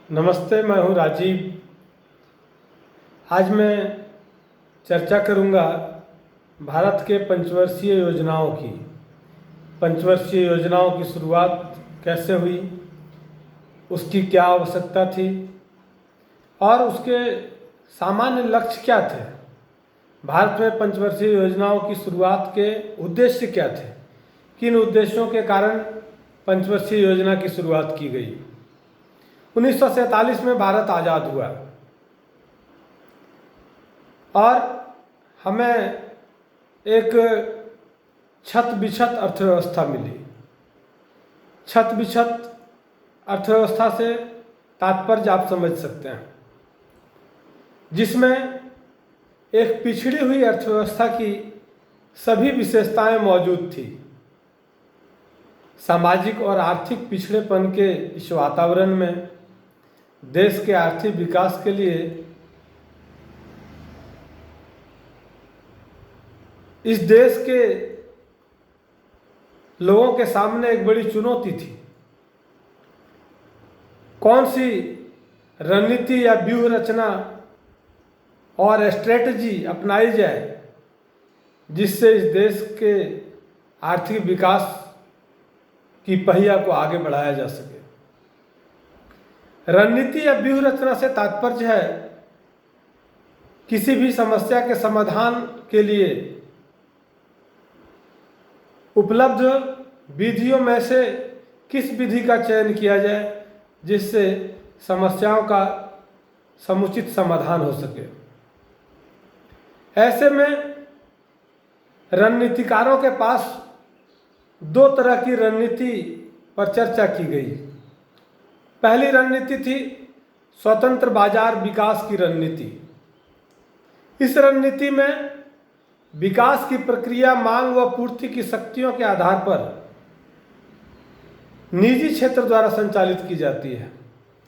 नमस्ते, मैं हूँ राजीव। आज मैं चर्चा करूँगा भारत के पंचवर्षीय योजनाओं की। पंचवर्षीय योजनाओं की शुरुआत कैसे हुई, उसकी क्या आवश्यकता थी और उसके सामान्य लक्ष्य क्या थे। भारत में पंचवर्षीय योजनाओं की शुरुआत के उद्देश्य क्या थे, किन उद्देश्यों के कारण पंचवर्षीय योजना की शुरुआत की गई। 1947 में भारत आज़ाद हुआ और हमें एक छत बिछत अर्थव्यवस्था मिली। छत बिछत अर्थव्यवस्था से तात्पर्य आप समझ सकते हैं, जिसमें एक पिछड़ी हुई अर्थव्यवस्था की सभी विशेषताएं मौजूद थी। सामाजिक और आर्थिक पिछड़ेपन के इस वातावरण में देश के आर्थिक विकास के लिए इस देश के लोगों के सामने एक बड़ी चुनौती थी। कौन सी रणनीति या व्यूह रचना और स्ट्रेटजी अपनाई जाए जिससे इस देश के आर्थिक विकास की पहिया को आगे बढ़ाया जा सके। रणनीति या व्यूह रचना से तात्पर्य है किसी भी समस्या के समाधान के लिए उपलब्ध विधियों में से किस विधि का चयन किया जाए जिससे समस्याओं का समुचित समाधान हो सके। ऐसे में रणनीतिकारों के पास दो तरह की रणनीति पर चर्चा की गई। पहली रणनीति थी स्वतंत्र बाजार विकास की रणनीति। इस रणनीति में विकास की प्रक्रिया मांग व पूर्ति की शक्तियों के आधार पर निजी क्षेत्र द्वारा संचालित की जाती है,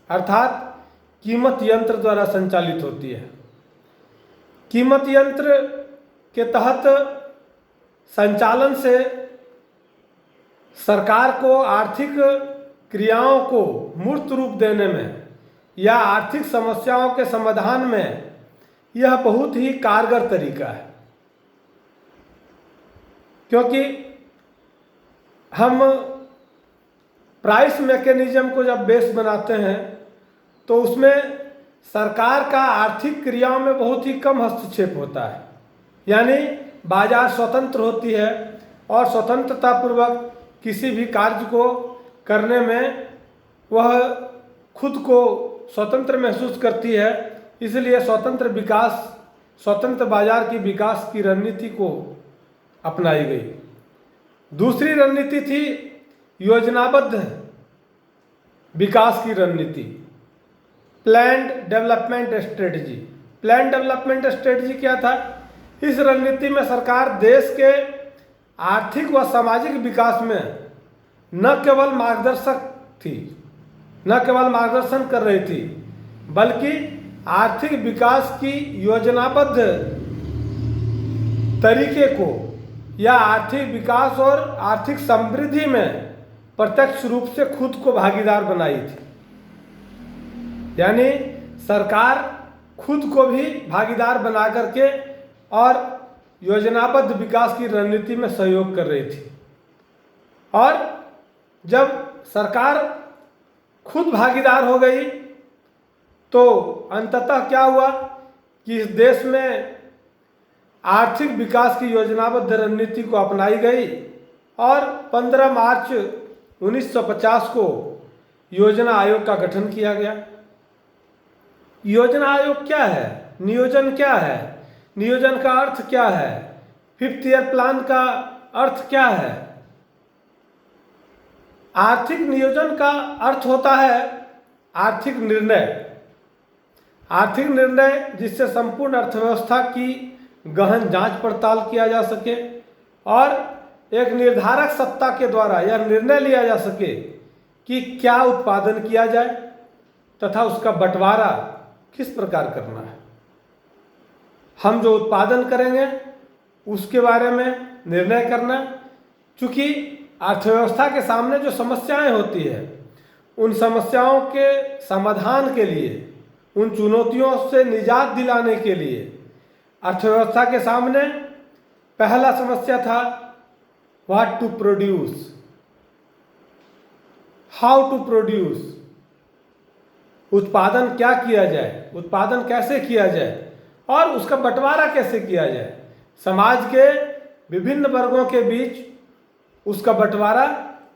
अर्थात कीमत यंत्र द्वारा संचालित होती है। कीमत यंत्र के तहत संचालन से सरकार को आर्थिक क्रियाओं को मूर्त रूप देने में या आर्थिक समस्याओं के समाधान में यह बहुत ही कारगर तरीका है, क्योंकि हम प्राइस मैकेनिज्म को जब बेस बनाते हैं तो उसमें सरकार का आर्थिक क्रियाओं में बहुत ही कम हस्तक्षेप होता है। यानी बाजार स्वतंत्र होती है और स्वतंत्रतापूर्वक किसी भी कार्य को करने में वह खुद को स्वतंत्र महसूस करती है। इसलिए स्वतंत्र बाजार की विकास की रणनीति को अपनाई गई। दूसरी रणनीति थी योजनाबद्ध विकास की रणनीति, planned development strategy. Plan development strategy क्या था? इस रणनीति में सरकार देश के आर्थिक व सामाजिक विकास में न केवल मार्गदर्शन कर रही थी, बल्कि आर्थिक विकास की योजनाबद्ध तरीके को या आर्थिक विकास और आर्थिक समृद्धि में प्रत्यक्ष रूप से खुद को भागीदार बनाई थी। यानी सरकार खुद को भी भागीदार बना करके और योजनाबद्ध विकास की रणनीति में सहयोग कर रही थी। और जब सरकार खुद भागीदार हो गई तो अंततः क्या हुआ कि इस देश में आर्थिक विकास की योजनाबद्ध रणनीति को अपनाई गई और 15 मार्च 1950 को योजना आयोग का गठन किया गया। योजना आयोग क्या है? नियोजन क्या है? नियोजन का अर्थ क्या है? 5th ईयर प्लान का अर्थ क्या है? आर्थिक नियोजन का अर्थ होता है आर्थिक निर्णय। आर्थिक निर्णय जिससे संपूर्ण अर्थव्यवस्था की गहन जांच पड़ताल किया जा सके और एक निर्धारक सत्ता के द्वारा यह निर्णय लिया जा सके कि क्या उत्पादन किया जाए तथा उसका बंटवारा किस प्रकार करना है। हम जो उत्पादन करेंगे उसके बारे में निर्णय करना, चूँकि अर्थव्यवस्था के सामने जो समस्याएं होती है उन समस्याओं के समाधान के लिए, उन चुनौतियों से निजात दिलाने के लिए अर्थव्यवस्था के सामने पहला समस्या था what to produce, how to produce, उत्पादन क्या किया जाए, उत्पादन कैसे किया जाए और उसका बंटवारा कैसे किया जाए, समाज के विभिन्न वर्गों के बीच उसका बंटवारा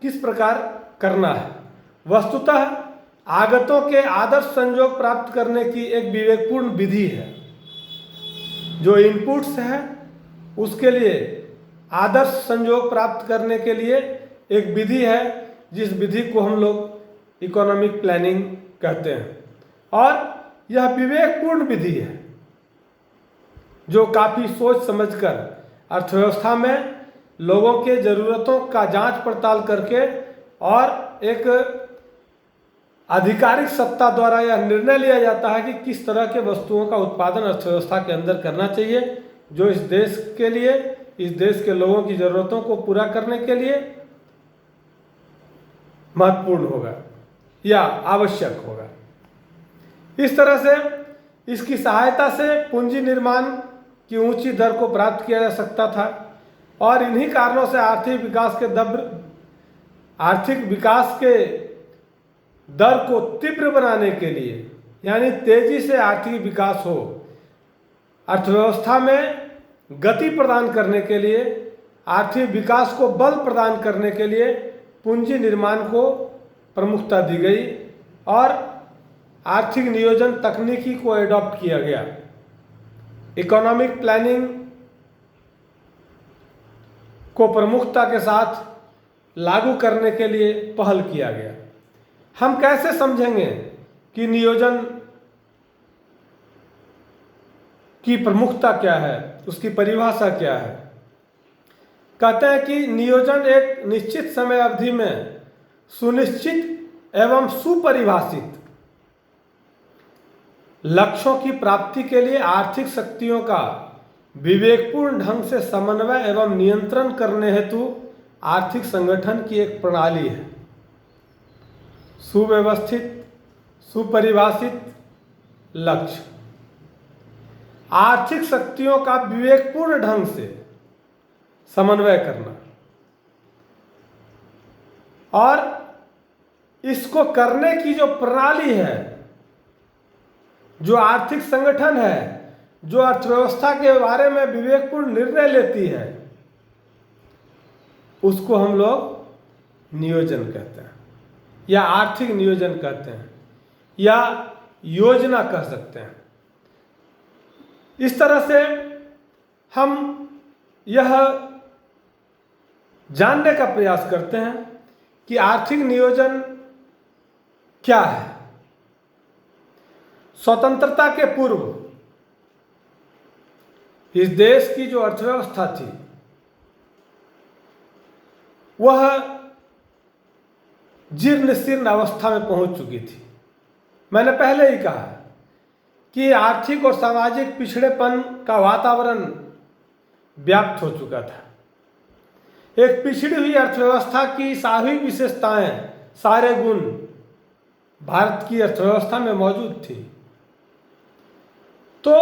किस प्रकार करना है। वस्तुतः आगतों के आदर्श संयोग प्राप्त करने की एक विवेकपूर्ण विधि है। जो इनपुट्स है उसके लिए आदर्श संयोग प्राप्त करने के लिए एक विधि है, जिस विधि को हम लोग इकोनॉमिक प्लानिंग कहते हैं। और यह विवेकपूर्ण विधि है जो काफ़ी सोच समझकर अर्थव्यवस्था में लोगों के ज़रूरतों का जांच पड़ताल करके और एक आधिकारिक सत्ता द्वारा यह निर्णय लिया जाता है कि किस तरह के वस्तुओं का उत्पादन अर्थव्यवस्था के अंदर करना चाहिए, जो इस देश के लिए, इस देश के लोगों की ज़रूरतों को पूरा करने के लिए महत्वपूर्ण होगा या आवश्यक होगा। इस तरह से इसकी सहायता से पूंजी निर्माण की ऊंची दर को प्राप्त किया जा सकता था और इन्हीं कारणों से आर्थिक विकास के दर को तीव्र बनाने के लिए, यानी तेजी से आर्थिक विकास हो, अर्थव्यवस्था में गति प्रदान करने के लिए, आर्थिक विकास को बल प्रदान करने के लिए पूंजी निर्माण को प्रमुखता दी गई और आर्थिक नियोजन तकनीकी को एडॉप्ट किया गया। इकोनॉमिक प्लानिंग को प्रमुखता के साथ लागू करने के लिए पहल किया गया। हम कैसे समझेंगे कि नियोजन की प्रमुखता क्या है, उसकी परिभाषा क्या है? कहते हैं कि नियोजन एक निश्चित समय अवधि में सुनिश्चित एवं सुपरिभाषित लक्ष्यों की प्राप्ति के लिए आर्थिक शक्तियों का विवेकपूर्ण ढंग से समन्वय एवं नियंत्रण करने हेतु आर्थिक संगठन की एक प्रणाली है। सुव्यवस्थित, सुपरिभाषित लक्ष्य, आर्थिक शक्तियों का विवेकपूर्ण ढंग से समन्वय करना और इसको करने की जो प्रणाली है, जो आर्थिक संगठन है, जो अर्थव्यवस्था के बारे में विवेकपूर्ण निर्णय लेती है, उसको हम लोग नियोजन कहते हैं या आर्थिक नियोजन कहते हैं या योजना कह सकते हैं। इस तरह से हम यह जानने का प्रयास करते हैं कि आर्थिक नियोजन क्या है। स्वतंत्रता के पूर्व इस देश की जो अर्थव्यवस्था थी वह जीर्ण शीर्ण अवस्था में पहुंच चुकी थी। मैंने पहले ही कहा कि आर्थिक और सामाजिक पिछड़ेपन का वातावरण व्याप्त हो चुका था। एक पिछड़ी हुई अर्थव्यवस्था की सारी विशेषताएं, सारे गुण भारत की अर्थव्यवस्था में मौजूद थी। तो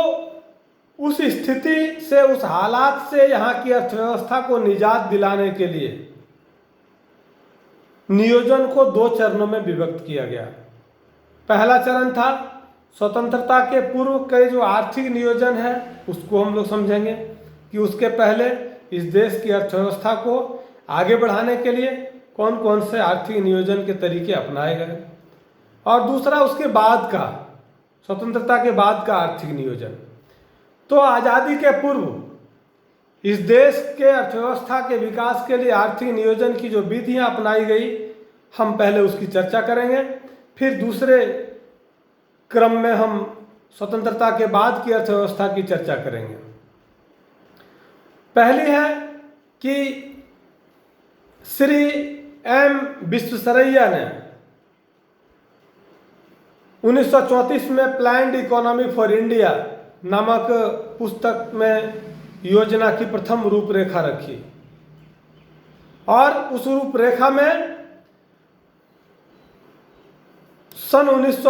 उस स्थिति से, उस हालात से यहाँ की अर्थव्यवस्था को निजात दिलाने के लिए नियोजन को दो चरणों में विभक्त किया गया। पहला चरण था स्वतंत्रता के पूर्व के जो आर्थिक नियोजन है उसको हम लोग समझेंगे कि उसके पहले इस देश की अर्थव्यवस्था को आगे बढ़ाने के लिए कौन कौन से आर्थिक नियोजन के तरीके अपनाए गए, और दूसरा उसके बाद का, स्वतंत्रता के बाद का आर्थिक नियोजन। तो आज़ादी के पूर्व इस देश के अर्थव्यवस्था के विकास के लिए आर्थिक नियोजन की जो विधियां अपनाई गई, हम पहले उसकी चर्चा करेंगे, फिर दूसरे क्रम में हम स्वतंत्रता के बाद की अर्थव्यवस्था की चर्चा करेंगे। पहली है कि श्री एम विश्वेश्वरैया ने 1934 में प्लान्ड इकोनॉमी फॉर इंडिया नामक पुस्तक में योजना की प्रथम रूपरेखा रखी और उस रूपरेखा में सन 1900